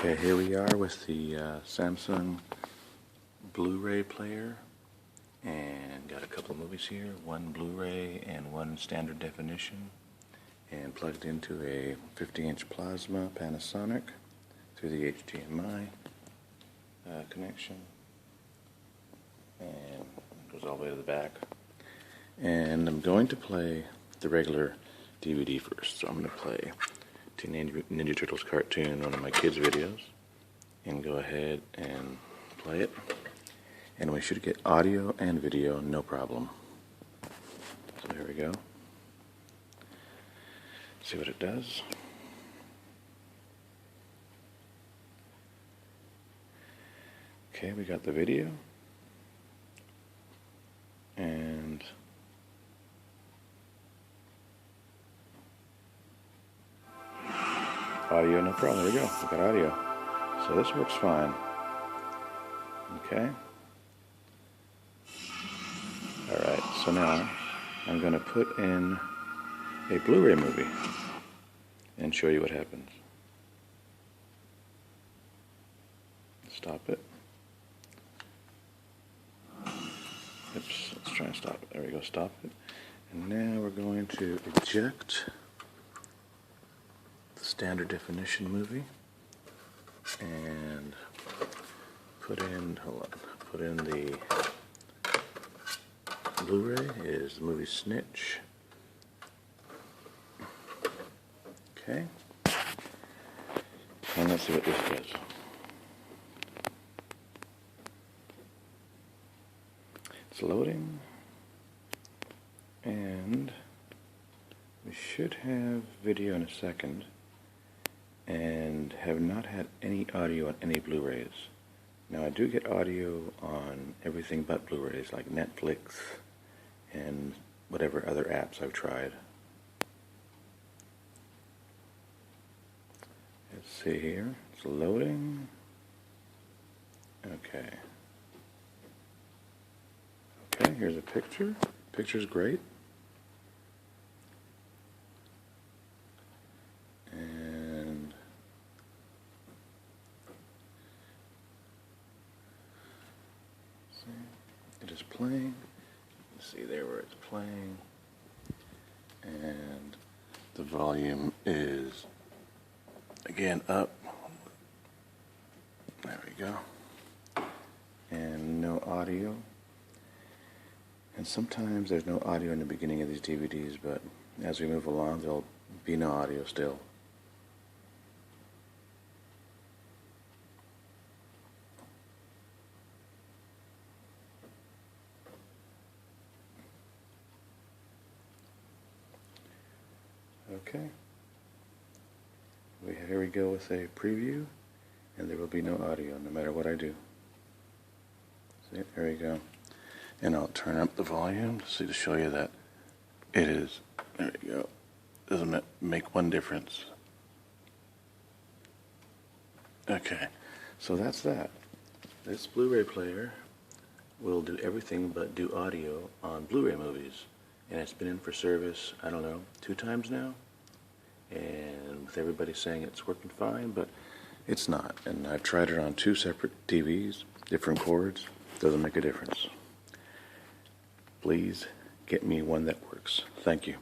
Okay, here we are with the Samsung Blu Ray player, and got a couple of movies here, one Blu Ray and one standard definition, and plugged into a 50-inch plasma Panasonic through the HDMI connection, and it goes all the way to the back. And I'm going to play the regular DVD first, so I'm going to play Teenage Mutant Ninja Turtles cartoon, one of my kids' videos, and go ahead and play it. And we should get audio and video, no problem. So here we go. See what it does. Okay, we got the video. And audio, no problem. There we go. We got audio. So this works fine. Okay. Alright, so now I'm going to put in a Blu Ray movie and show you what happens. Stop it. Oops, let's try and stop it. There we go, stop it. And now we're going to eject the standard definition movie and put in the Blu Ray is the movie Snitch. Okay. And let's see what this does. It's loading, and we should have video in a second, and have not had any audio on any Blu-rays. Now I do get audio on everything but Blu-rays, like Netflix and whatever other apps I've tried. Let's see here, it's loading. Okay. Okay, here's a picture. Picture's great. And see, it is playing. See there where it's playing. And the volume is again up. There we go. And no audio. And sometimes there's no audio in the beginning of these DVDs, but as we move along, there'll be no audio still. Okay. Here we go with a preview, and there will be no audio, no matter what I do. See, there we go. And I'll turn up the volume to show you that it is, there you go, doesn't make one difference. Okay, so that's that. This Blu-ray player will do everything but do audio on Blu-ray movies. And it's been in for service, I don't know, 2 times now. And with everybody saying it's working fine, but it's not. And I've tried it on 2 separate TVs, different cords, doesn't make a difference. Please get me one that works. Thank you.